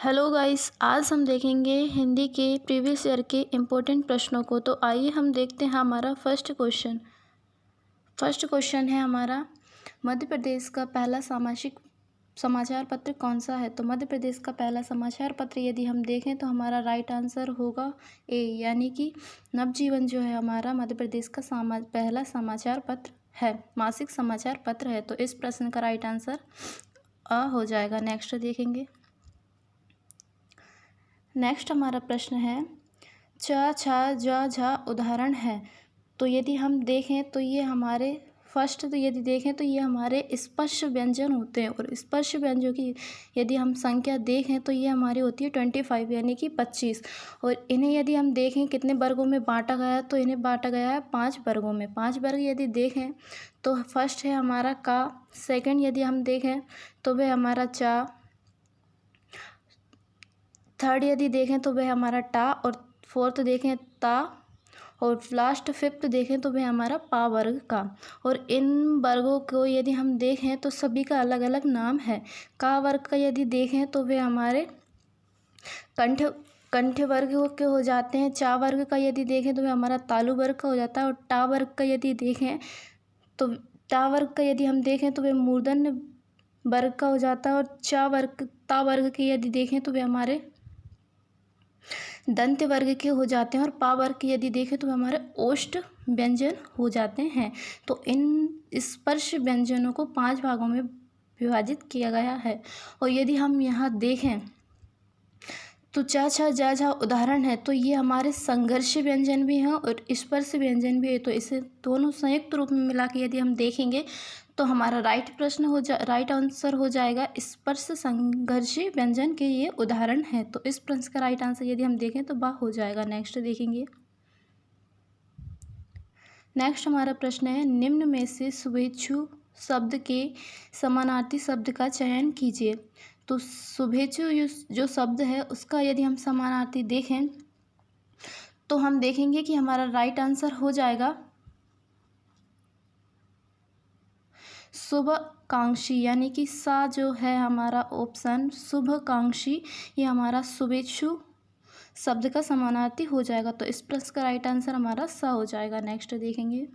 Hello guys, आज हम देखेंगे हिंदी के प्रीवियस ईयर के इम्पोर्टेंट प्रश्नों को। तो आइए हम देखते हैं हमारा फर्स्ट क्वेश्चन है हमारा, मध्य प्रदेश का पहला सामाजिक समाचार पत्र कौन सा है। तो मध्य प्रदेश का पहला समाचार पत्र यदि हम देखें तो हमारा राइट आंसर होगा ए, यानी कि नवजीवन जो है हमारा मध्य प्रदेश का पहला समाचार पत्र है, मासिक समाचार पत्र है। तो इस प्रश्न का राइट आंसर अ हो जाएगा। नेक्स्ट देखेंगे। नेक्स्ट हमारा प्रश्न है, च छ ज झ उदाहरण है। तो यदि हम देखें तो ये हमारे यदि देखें तो ये हमारे स्पर्श व्यंजन होते हैं, और स्पर्श व्यंजनों की यदि हम संख्या देखें तो ये हमारी होती है 25, यानी कि 25। और इन्हें यदि हम देखें कितने वर्गों में बांटा गया है, तो इन्हें बांटा गया है 5 वर्गों में। 5 वर्ग यदि देखें तो फर्स्ट है हमारा का, सेकंड यदि हम देखें तो वह हमारा चा, थर्ड यदि देखें तो वह हमारा टा, और फोर्थ देखें ता, और लास्ट फिफ्थ देखें तो वह हमारा पा वर्ग का। और इन वर्गों को यदि हम देखें तो सभी का अलग अलग नाम है। का वर्ग का यदि देखें तो वे हमारे कंठ वर्ग के हो जाते हैं। चा वर्ग का यदि देखें तो वह हमारा तालु वर्ग का हो जाता है। और टा वर्ग का यदि देखें तो टा वर्ग का यदि हम देखें तो वह मूर्धन्य वर्ग का हो जाता है। और ता वर्ग के यदि देखें तो वे हमारे दंत वर्ग के हो जाते हैं। और पा वर्ग के यदि देखें तो हमारे ओष्ठ व्यंजन हो जाते हैं। तो इन स्पर्श व्यंजनों को 5 भागों में विभाजित किया गया है। और यदि हम यहाँ देखें तो च छ ज झ उदाहरण है, तो ये हमारे संघर्ष व्यंजन भी हैं और स्पर्श व्यंजन भी है। तो इसे दोनों संयुक्त रूप में मिला के यदि हम देखेंगे तो हमारा राइट आंसर हो जाएगा स्पर्श संघर्षी व्यंजन के ये उदाहरण है। तो इस प्रश्न का राइट आंसर यदि हम देखें तो वह हो जाएगा। नेक्स्ट देखेंगे। नेक्स्ट हमारा प्रश्न है, निम्न में से शुभेच्छु शब्द के समानार्थी शब्द का चयन कीजिए। तो शुभेच्छु जो शब्द है उसका यदि हम समानार्थी देखें तो हम देखेंगे कि हमारा राइट आंसर हो जाएगा शुभकांक्षी, यानी कि सा जो है हमारा ऑप्शन शुभकांक्षी, ये हमारा शुभेच्छु शब्द का समानार्थी हो जाएगा। तो इस प्रश्न का राइट आंसर हमारा सा हो जाएगा। नेक्स्ट देखेंगे।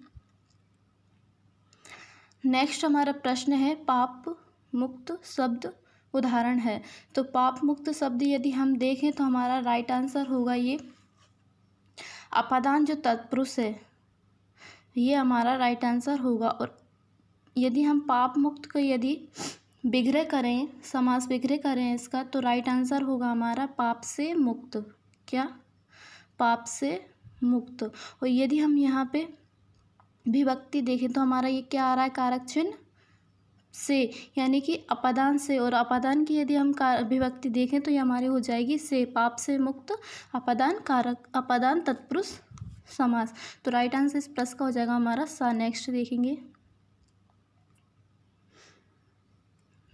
नेक्स्ट हमारा प्रश्न है, पाप मुक्त शब्द उदाहरण है। तो पाप मुक्त शब्द यदि हम देखें तो हमारा राइट आंसर होगा ये अपादान जो तत्पुरुष है, ये हमारा राइट आंसर होगा। और यदि हम पाप मुक्त को यदि विग्रह करें, समास विग्रह करें इसका, तो राइट आंसर होगा हमारा पाप से मुक्त। क्या? पाप से मुक्त। और यदि हम यहाँ पे विभक्ति देखें तो हमारा ये क्या आ रहा है, कारक चिन्ह से, यानी कि अपादान से। और अपादान की यदि हम विभक्ति देखें तो ये हमारी हो जाएगी से, पाप से मुक्त अपादान कारक अपादान तत्पुरुष समास। तो राइट आंसर इस प्रश्न का हो जाएगा हमारा सा। नेक्स्ट देखेंगे।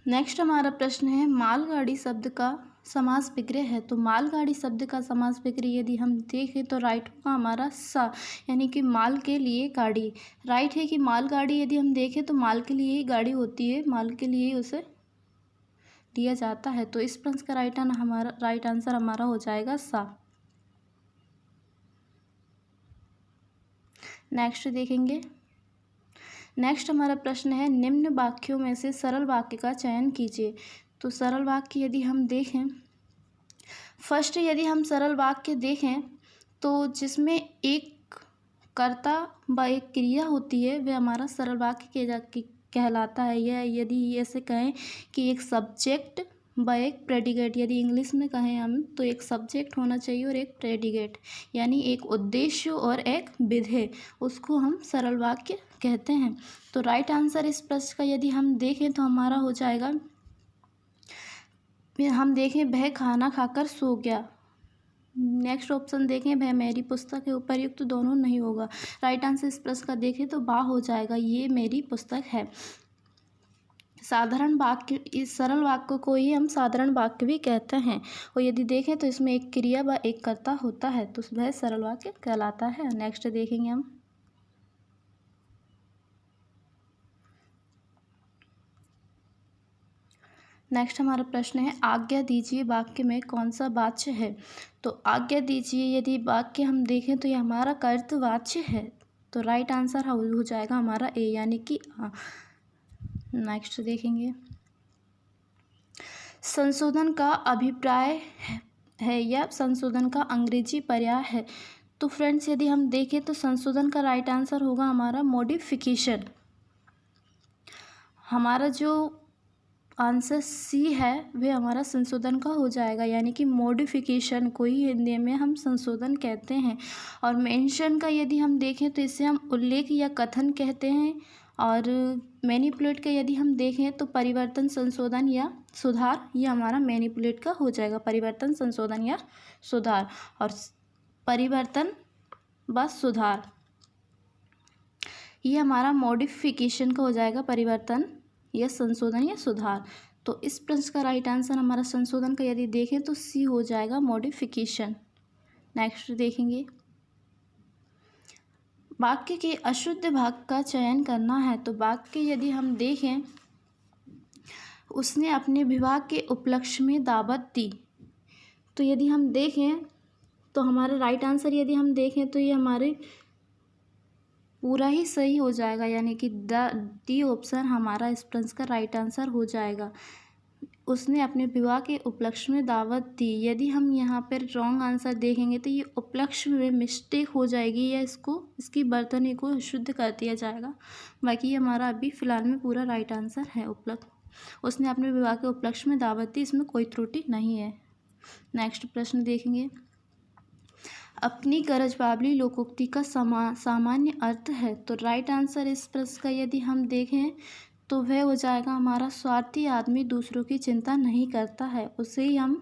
नेक्स्ट हमारा प्रश्न है, मालगाड़ी शब्द का समास विग्रह है। तो मालगाड़ी शब्द का समास विग्रह यदि हम देखें तो राइट होगा हमारा सा, यानी कि माल के लिए गाड़ी। राइट है कि मालगाड़ी यदि हम देखें तो माल के लिए ही गाड़ी होती है, माल के लिए ही उसे लिया जाता है। तो इस प्रश्न का राइट आंसर हमारा हो जाएगा सा। नेक्स्ट देखेंगे। नेक्स्ट हमारा प्रश्न है, निम्न वाक्यों में से सरल वाक्य का चयन कीजिए। तो सरल वाक्य यदि हम देखें, फर्स्ट यदि हम सरल वाक्य देखें तो जिसमें एक कर्ता व एक क्रिया होती है वह हमारा सरल वाक्य कहलाता है। यह यदि ऐसे कहें कि एक सब्जेक्ट व एक प्रेडिकेट, यदि इंग्लिश में कहें हम तो एक सब्जेक्ट होना चाहिए और एक प्रेडिकेट, यानी एक उद्देश्य और एक विधेय, उसको हम सरल वाक्य कहते हैं। तो राइट आंसर इस प्रश्न का यदि हम देखें तो हमारा हो जाएगा, हम देखें वह खाना खाकर सो गया। नेक्स्ट ऑप्शन देखें, वह मेरी पुस्तक है, उपर्युक्त दोनों नहीं होगा। राइट आंसर इस प्रश्न का देखें तो बा हो जाएगा, ये मेरी पुस्तक है। साधारण वाक्य, इस सरल वाक्य को ही हम साधारण वाक्य भी कहते हैं। और यदि देखें तो इसमें एक क्रिया व एक कर्ता होता है, तो वह सरल वाक्य कहलाता है। नेक्स्ट देखेंगे हम। नेक्स्ट हमारा प्रश्न है आज्ञा दीजिए वाक्य में कौन सा वाच्य है। तो आज्ञा दीजिए यदि वाक्य हम देखें तो ये हमारा कर्तवाच्य है, तो राइट आंसर हो जाएगा हमारा ए यानी कि आ। नेक्स्ट देखेंगे संशोधन का अभिप्राय है या संशोधन का अंग्रेजी पर्याय है। तो फ्रेंड्स यदि हम देखें तो संशोधन का राइट आंसर होगा हमारा मॉडिफिकेशन। हमारा जो आंसर सी है वह हमारा संशोधन का हो जाएगा, यानी कि मॉडिफिकेशन को ही हिंदी में हम संशोधन कहते हैं। और मेंशन का यदि हम देखें तो इसे हम उल्लेख या कथन कहते हैं। और मैनिपुलेट का यदि हम देखें तो परिवर्तन, संशोधन या सुधार, ये हमारा मैनिपुलेट का हो जाएगा, परिवर्तन, संशोधन या सुधार। और परिवर्तन व सुधार ये हमारा मॉडिफिकेशन का हो जाएगा, परिवर्तन या संशोधन या सुधार। तो इस प्रश्न का राइट आंसर हमारा संशोधन का यदि देखें तो सी हो जाएगा, मॉडिफिकेशन। नेक्स्ट देखेंगे वाक्य के अशुद्ध भाग का चयन करना है। तो वाक्य यदि हम देखें उसने अपने विवाह के उपलक्ष्य में दावत दी। तो यदि हम देखें तो हमारा राइट आंसर यदि हम देखें तो ये हमारे पूरा ही सही हो जाएगा, यानी कि डी ऑप्शन हमारा इस प्रश्न का राइट आंसर हो जाएगा। उसने अपने विवाह के उपलक्ष्य में दावत दी। यदि हम यहाँ पर रॉन्ग आंसर देखेंगे तो ये उपलक्ष्य में मिस्टेक हो जाएगी या इसकी बर्तनी को शुद्ध कर दिया जाएगा। बाकी हमारा अभी फ़िलहाल में पूरा राइट आंसर है उसने अपने विवाह के उपलक्ष्य में दावत दी, इसमें कोई त्रुटि नहीं है। नेक्स्ट प्रश्न देखेंगे अपनी गरज बावली लोकोक्ति का सामान्य अर्थ है। तो राइट आंसर इस प्रश्न का यदि हम देखें तो वह हो जाएगा हमारा स्वार्थी आदमी दूसरों की चिंता नहीं करता है। उसे ही हम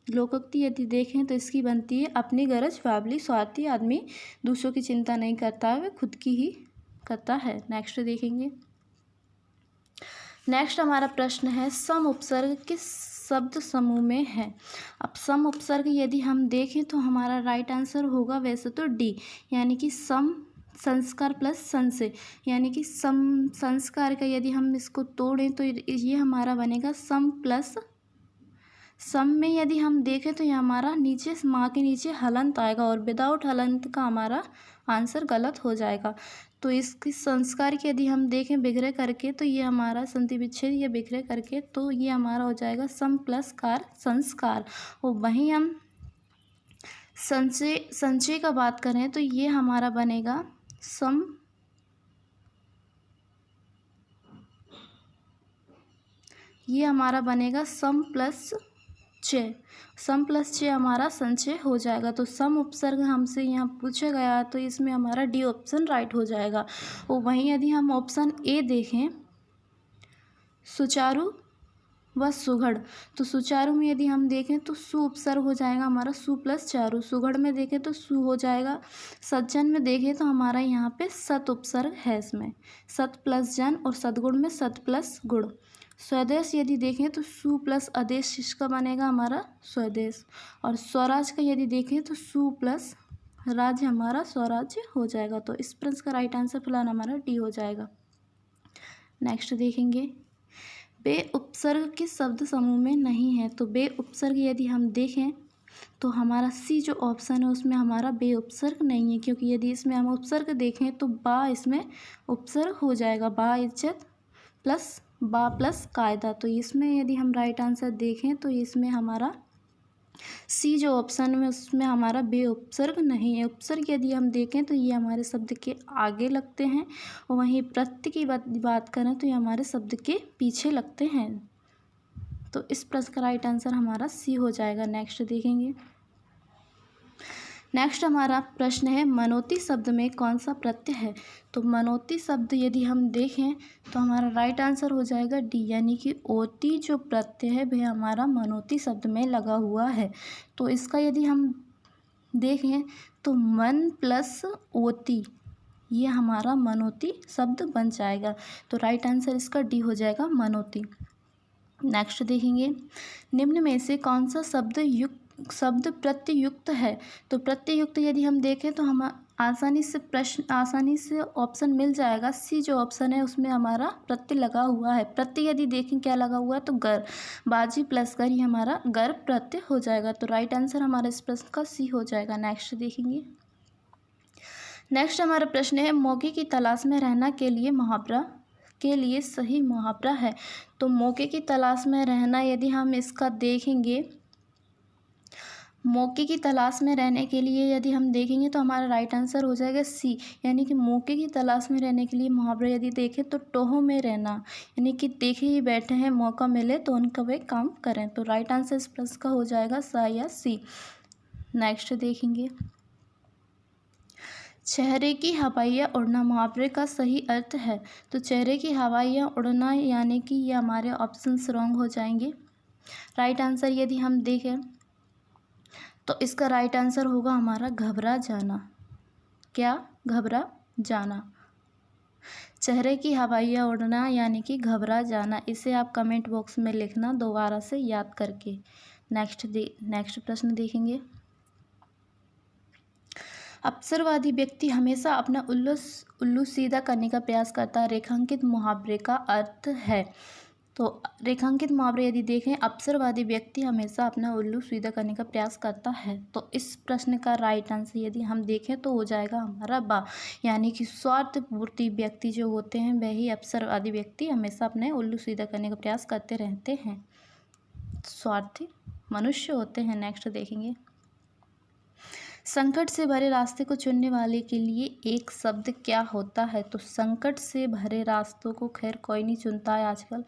लोकोक्ति यदि देखें तो इसकी बनती है अपनी गरज बावली, स्वार्थी आदमी दूसरों की चिंता नहीं करता है, वह खुद की ही करता है। नेक्स्ट देखेंगे नेक्स्ट हमारा प्रश्न है सम उपसर्ग किस शब्द समूह में है। अब सम उपसर्ग यदि हम देखें तो हमारा राइट आंसर होगा वैसे तो डी, यानी कि सम संस्कार प्लस संशय, यानी कि सम संस्कार का यदि हम इसको तोड़ें तो ये हमारा बनेगा सम प्लस सम में यदि हम देखें तो ये हमारा नीचे माँ के नीचे हलंत आएगा और विदाउट हलंत का हमारा आंसर गलत हो जाएगा। तो इसकी संस्कार की यदि हम देखें बिखरे करके तो ये हमारा संधि विच्छेद या बिखरे करके, तो ये हमारा हो जाएगा सम प्लस कार संस्कार। और वहीं हम संचय का बात करें तो ये हमारा बनेगा सम प्लस च, सम प्लस च हमारा संचय हो जाएगा। तो सम उपसर्ग हमसे यहाँ पूछा गया तो इसमें हमारा डी ऑप्शन राइट हो जाएगा। और वहीं यदि हम ऑप्शन ए देखें सुचारू व सुघड़, तो सुचारू में यदि हम देखें तो सु उपसर्ग हो जाएगा हमारा सु प्लस चारू, सुघड़ में देखें तो सु हो जाएगा, सज्जन में देखें तो हमारा यहाँ पे सत उपसर्ग है, इसमें सत प्लस जन और सदगुण में सत प्लस गुण। स्वदेश यदि देखें तो सु प्लस आदेश इसका बनेगा हमारा स्वदेश। और स्वराज का यदि देखें तो सु प्लस राज्य हमारा स्वराज्य हो जाएगा। तो इस प्रश्न का राइट आंसर फिलहाल हमारा डी हो जाएगा। नेक्स्ट देखेंगे बे उपसर्ग किस शब्द समूह में नहीं है। तो बे उपसर्ग यदि हम देखें तो हमारा सी जो ऑप्शन है उसमें हमारा बे उपसर्ग नहीं है, क्योंकि यदि इसमें हम उपसर्ग देखें तो बा इसमें उपसर्ग हो जाएगा, बा इज्जत प्लस बा प्लस कायदा। तो इसमें यदि हम राइट आंसर देखें तो इसमें हमारा सी जो ऑप्शन में उसमें हमारा बे उपसर्ग नहीं है। उपसर्ग यदि हम देखें तो ये हमारे शब्द के आगे लगते हैं और वहीं प्रत्यय की बात करें तो ये हमारे शब्द के पीछे लगते हैं। तो इस प्रश्न का राइट आंसर हमारा सी हो जाएगा। नेक्स्ट देखेंगे नेक्स्ट हमारा प्रश्न है मनोती शब्द में कौन सा प्रत्यय है। तो मनोती शब्द यदि हम देखें तो हमारा राइट आंसर हो जाएगा डी, यानी कि ओती जो प्रत्यय है वह हमारा मनोती शब्द में लगा हुआ है। तो इसका यदि हम देखें तो मन प्लस ओती ये हमारा मनोती शब्द बन जाएगा। तो राइट आंसर इसका डी हो जाएगा, मनोती। नेक्स्ट देखेंगे निम्न में से कौन सा शब्द प्रत्ययुक्त है। तो प्रत्ययुक्त यदि हम देखें तो आसानी से ऑप्शन मिल जाएगा। सी जो ऑप्शन है उसमें हमारा प्रत्यय लगा हुआ है। प्रत्यय यदि देखें क्या लगा हुआ है तो गर, बाजी प्लस कर, ये हमारा गर प्रत्यय हो जाएगा। तो राइट आंसर हमारा इस प्रश्न का सी हो जाएगा। नेक्स्ट देखेंगे। नेक्स्ट हमारा प्रश्न है मौके की तलाश में रहना के लिए सही मुहावरा है। तो मौके की तलाश में रहना यदि हम इसका देखेंगे, मौके की तलाश में रहने के लिए यदि हम देखेंगे तो हमारा राइट आंसर हो जाएगा सी। यानी कि मौके की तलाश में रहने के लिए मुहावरा यदि देखें तो टोह में रहना, यानी कि देखे ही बैठे हैं, मौका मिले तो उनका वे काम करें। तो राइट आंसर इस प्रश्न का हो जाएगा सा या सी। नेक्स्ट देखेंगे। चेहरे की हवाइयाँ उड़ना मुहावरे का सही अर्थ है। तो चेहरे की हवाइयाँ उड़ना यानी कि ये हमारे ऑप्शंस रॉन्ग हो जाएंगे। राइट आंसर यदि हम देखें तो इसका राइट आंसर होगा हमारा घबरा जाना। क्या? घबरा जाना। चेहरे की हवाइयाँ उड़ना यानी कि घबरा जाना। इसे आप कमेंट बॉक्स में लिखना दोबारा से याद करके। नेक्स्ट प्रश्न देखेंगे। अवसरवादी व्यक्ति हमेशा अपना उल्लू सीधा करने का प्रयास करता है। रेखांकित मुहावरे का अर्थ है। तो रेखांकित मुहावरे यदि देखें, अवसरवादी व्यक्ति हमेशा अपना उल्लू सीधा करने का प्रयास करता है। तो इस प्रश्न का राइट आंसर यदि हम देखें तो हो जाएगा हमारा बा, यानी कि स्वार्थपूर्ति व्यक्ति जो होते हैं वही अवसरवादी व्यक्ति हमेशा अपने उल्लू सीधा करने का प्रयास करते रहते हैं, स्वार्थी मनुष्य होते हैं। नेक्स्ट देखेंगे। संकट से भरे रास्ते को चुनने वाले के लिए एक शब्द क्या होता है। तो संकट से भरे रास्तों को खैर कोई नहीं चुनता है आजकल।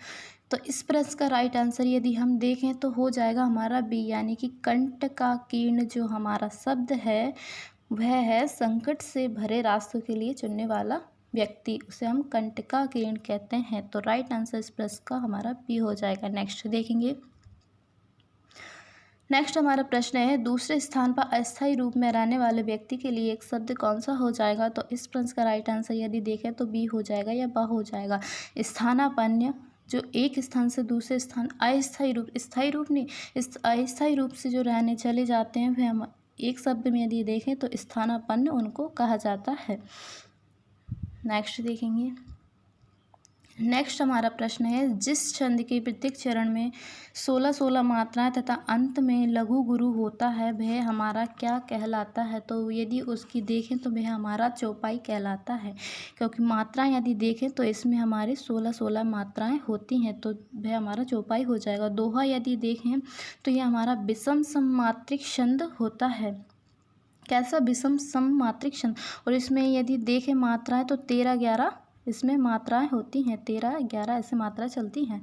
तो इस प्रश्न का राइट आंसर यदि हम देखें तो हो जाएगा हमारा बी, यानी कि कंटकाकीर्ण जो हमारा शब्द है वह है संकट से भरे रास्तों के लिए चुनने वाला व्यक्ति, उसे हम कंटकाकीर्ण कहते हैं। तो राइट आंसर इस प्रश्न का हमारा बी हो जाएगा। नेक्स्ट देखेंगे। नेक्स्ट हमारा प्रश्न है दूसरे स्थान पर अस्थायी रूप में रहने वाले व्यक्ति के लिए एक शब्द कौन सा हो जाएगा। तो इस प्रश्न का राइट आंसर यदि देखें तो बी हो जाएगा या बा हो जाएगा। स्थानापन्न, जो एक स्थान से दूसरे स्थान अस्थायी रूप, स्थायी रूप नहीं, इस अस्थायी रूप से जो रहने चले जाते हैं वह हम एक शब्द में यदि देखें तो स्थानापन्न उनको कहा जाता है। नेक्स्ट देखेंगे। नेक्स्ट हमारा प्रश्न है जिस छंद के प्रत्येक चरण में 16 मात्राएं तथा अंत में लघु गुरु होता है वह हमारा क्या कहलाता है। तो यदि उसकी देखें तो वह हमारा चौपाई कहलाता है, क्योंकि मात्राएं यदि देखें तो इसमें हमारे 16 मात्राएं होती हैं, तो वह हमारा चौपाई हो जाएगा। दोहा यदि देखें तो यह हमारा विषम सममात्रिक छंद होता है। कैसा? विषम सममात्रिक छंद। और इसमें यदि देखें मात्राएं तो 13-11 इसमें मात्राएं होती हैं, 13-11 ऐसे मात्राएं चलती हैं।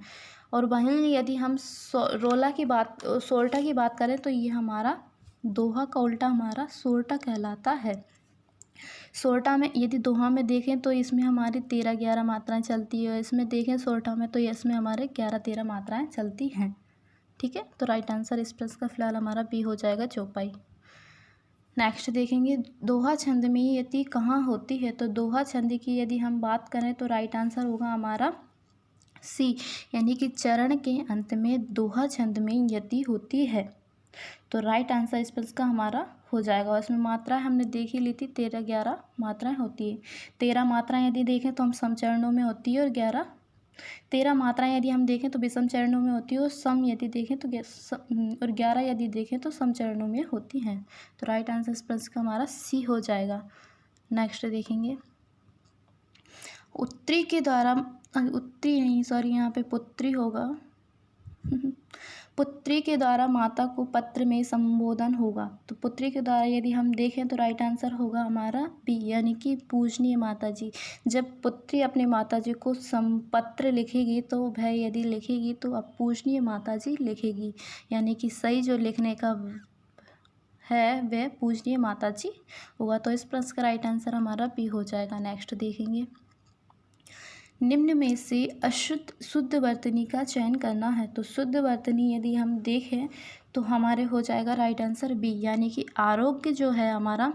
और वहीं यदि हम सोलटा की बात करें तो ये हमारा दोहा का उल्टा हमारा सोरठा कहलाता है। सोरठा में यदि दोहा में देखें तो इसमें हमारी 13-11 मात्राएं चलती है, इसमें देखें सोरठा में तो इसमें हमारे 11-13 मात्राएं चलती हैं। ठीक है, तो राइट आंसर इस प्रश्न का फिलहाल हमारा बी हो जाएगा, चौपाई। नेक्स्ट देखेंगे। दोहा छंद में यति कहाँ होती है। तो दोहा छंद की यदि हम बात करें तो राइट आंसर होगा हमारा सी, यानी कि चरण के अंत में दोहा छंद में यति होती है। तो राइट आंसर इस प्रश्न का हमारा हो जाएगा। और इसमें मात्राएं हमने देख ही ली थी, 13-11 मात्राएं होती है। 13 मात्राएं यदि देखें तो हम समचरणों में होती है, और 13 मात्राएं यदि हम देखें तो विषम चरणों में होती है, और सम यदि देखें तो और 11 यदि देखें तो सम चरणों में होती हैं। तो राइट आंसर इस प्रश्न का हमारा सी हो जाएगा। नेक्स्ट देखेंगे। उत्तरी के द्वारा, उत्तरी नहीं सॉरी यहाँ पे पुत्री होगा पुत्री के द्वारा माता को पत्र में संबोधन होगा। तो पुत्री के द्वारा यदि हम देखें तो राइट आंसर होगा हमारा बी, यानी कि पूजनीय माता जी। जब पुत्री अपने माता जी को पत्र लिखेगी तो वह यदि लिखेगी तो अब पूजनीय माता जी लिखेगी, यानी कि सही जो लिखने का है वह पूजनीय माता जी होगा। तो इस प्रश्न का राइट आंसर हमारा बी हो जाएगा। नेक्स्ट देखेंगे। निम्न में से शुद्ध वर्तनी का चयन करना है। तो शुद्ध वर्तनी यदि हम देखें तो हमारे हो जाएगा राइट आंसर बी, यानी कि आरोग्य जो है हमारा,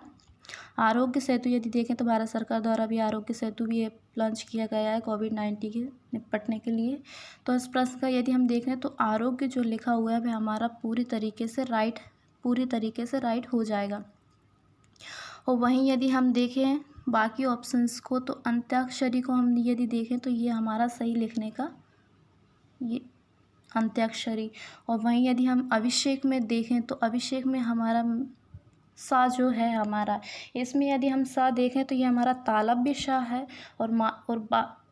आरोग्य सेतु यदि देखें तो भारत सरकार द्वारा भी आरोग्य सेतु भी लॉन्च किया गया है कोविड-19 के निपटने के लिए। तो इस प्रश्न का यदि हम देखें तो आरोग्य जो लिखा हुआ है वह हमारा पूरी तरीके से राइट हो जाएगा। और वहीं यदि हम देखें बाकी ऑप्शंस को, तो अंत्याक्षरी को हम यदि देखें तो ये हमारा सही लिखने का ये अंत्याक्षरी। और वहीं यदि हम अभिषेक में देखें तो अभिषेक में हमारा सा जो है हमारा, इसमें यदि हम सा देखें तो ये हमारा तालव्य सा है।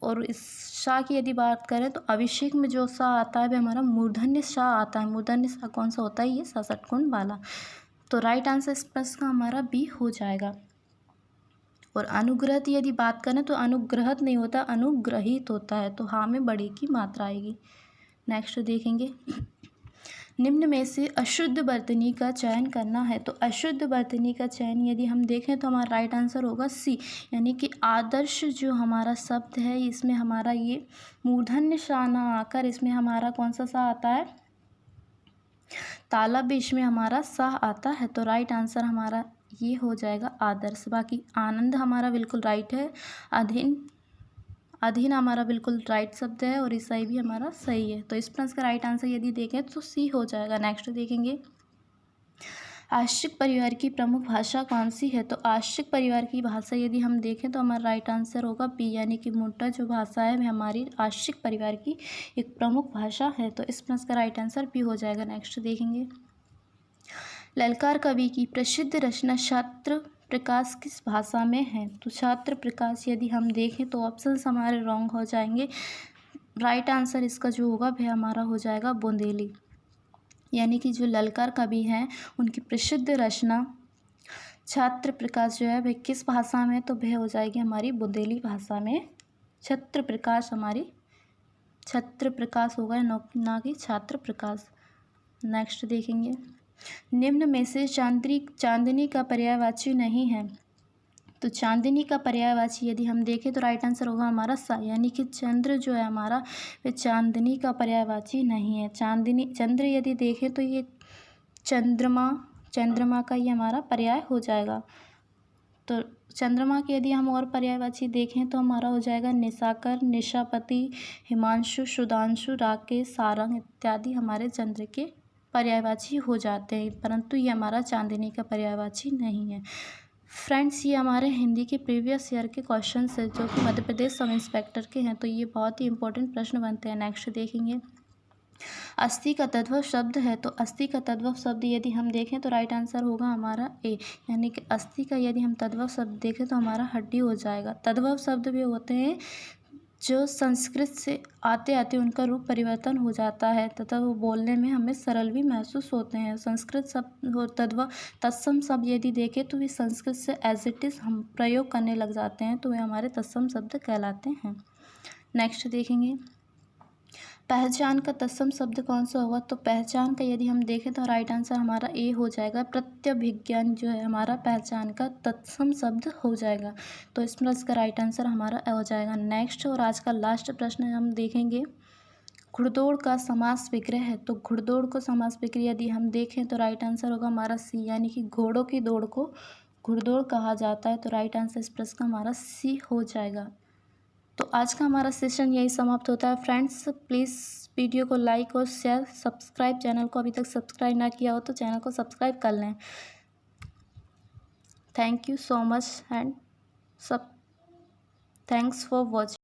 और इस सा की यदि बात करें तो अभिषेक में जो सा आता है वह हमारा मूर्धन्य सा आता है। मूर्धन्य सा कौन सा होता है? ये सा षटकोण वाला। तो राइट आंसर इस प्रश्न का हमारा बी हो जाएगा। और अनुग्रहित यदि बात करें तो अनुग्रहित नहीं होता, अनुग्रहित होता है। तो हाँ में बड़े की मात्रा आएगी। नेक्स्ट देखेंगे, निम्न में से अशुद्ध वर्तनी का चयन करना है। तो अशुद्ध वर्तनी का चयन यदि हम देखें तो हमारा राइट आंसर होगा सी, यानी कि आदर्श जो हमारा शब्द है इसमें हमारा ये मूर्धन्य सा ना आकर इसमें हमारा कौन सा सा आता है? तालव्य इसमें हमारा सा आता है। तो राइट आंसर हमारा ये हो जाएगा आदर्श। बाकी आनंद हमारा बिल्कुल राइट है। अधीन हमारा बिल्कुल राइट शब्द है और ईसाई भी हमारा सही है। तो इस प्रश्न का राइट आंसर यदि देखें तो सी हो जाएगा। नेक्स्ट देखेंगे, आश्रित परिवार की प्रमुख भाषा कौन सी है? तो आश्रित परिवार की भाषा यदि हम देखें तो हमारा राइट आंसर होगा बी, यानी कि मुंडा जो भाषा है वह हमारी आश्रित परिवार की एक प्रमुख भाषा है। तो इस प्रश्न का राइट आंसर बी हो जाएगा। नेक्स्ट देखेंगे, ललकार कवि की प्रसिद्ध रचना छात्र प्रकाश किस भाषा में है? तो छात्र प्रकाश यदि हम देखें तो ऑप्शंस हमारे रॉन्ग हो जाएंगे। राइट आंसर इसका जो होगा वह हमारा हो जाएगा बुंदेली, यानी कि जो ललकार कवि हैं उनकी प्रसिद्ध रचना छात्र प्रकाश जो है वह किस भाषा में? तो वह हो जाएगी हमारी बुंदेली भाषा में। छत्र प्रकाश हमारी छत्र प्रकाश होगा, ना कि छात्र प्रकाश। नेक्स्ट देखेंगे, निम्न में से चांदनी का पर्यायवाची नहीं है। तो चांदनी का पर्यायवाची यदि हम देखें तो राइट आंसर होगा हमारा सा, यानी कि चंद्र जो है हमारा वह चांदनी का पर्यायवाची नहीं है। चंद्र यदि देखें तो ये चंद्रमा का ये हमारा पर्याय हो जाएगा। तो चंद्रमा के यदि हम और पर्यायवाची देखें तो हमारा हो जाएगा निशाकर, निशापति, हिमांशु, सुधांशु, राकेश, सारंग इत्यादि हमारे चंद्र के पर्यायवाची हो जाते हैं, परंतु ये हमारा चांदनी का पर्यायवाची नहीं है। फ्रेंड्स, ये हमारे हिंदी के प्रीवियस ईयर के क्वेश्चन है जो कि मध्य प्रदेश सब इंस्पेक्टर के हैं, तो ये बहुत ही इंपॉर्टेंट प्रश्न बनते हैं। नेक्स्ट देखेंगे, अस्थि का तद्भव शब्द है। तो अस्थि का तद्भव शब्द यदि हम देखें तो राइट आंसर होगा हमारा ए, यानी कि अस्थि का यदि हम तद्भव शब्द देखें तो हमारा हड्डी हो जाएगा। तद्भव शब्द भी होते हैं जो संस्कृत से आते आते उनका रूप परिवर्तन हो जाता है तथा वो बोलने में हमें सरल भी महसूस होते हैं। संस्कृत शब्द और तत्सम शब्द यदि देखें तो वे संस्कृत से एज इट इज़ हम प्रयोग करने लग जाते हैं, तो वे हमारे तत्सम शब्द कहलाते हैं। नेक्स्ट देखेंगे, पहचान का तत्सम शब्द कौन सा होगा? तो पहचान का यदि हम देखें तो राइट आंसर हमारा ए हो जाएगा। प्रत्यभिज्ञान जो है हमारा पहचान का तत्सम शब्द हो जाएगा। तो इस प्रश्न का राइट आंसर हमारा हो जाएगा। नेक्स्ट और आज का लास्ट प्रश्न हम देखेंगे, घुड़दौड़ का समास विग्रह है। तो घुड़दौड़ को समास विग्रह यदि हम देखें तो राइट आंसर होगा हमारा सी, यानी कि घोड़ों की दौड़ को घुड़दौड़ कहा जाता है। तो राइट आंसर इस प्रश्न का हमारा सी हो जाएगा। तो आज का हमारा सेशन यही समाप्त होता है। फ्रेंड्स, प्लीज़ वीडियो को लाइक और शेयर, सब्सक्राइब, चैनल को अभी तक सब्सक्राइब ना किया हो तो चैनल को सब्सक्राइब कर लें। Thank you so much and thanks for watching.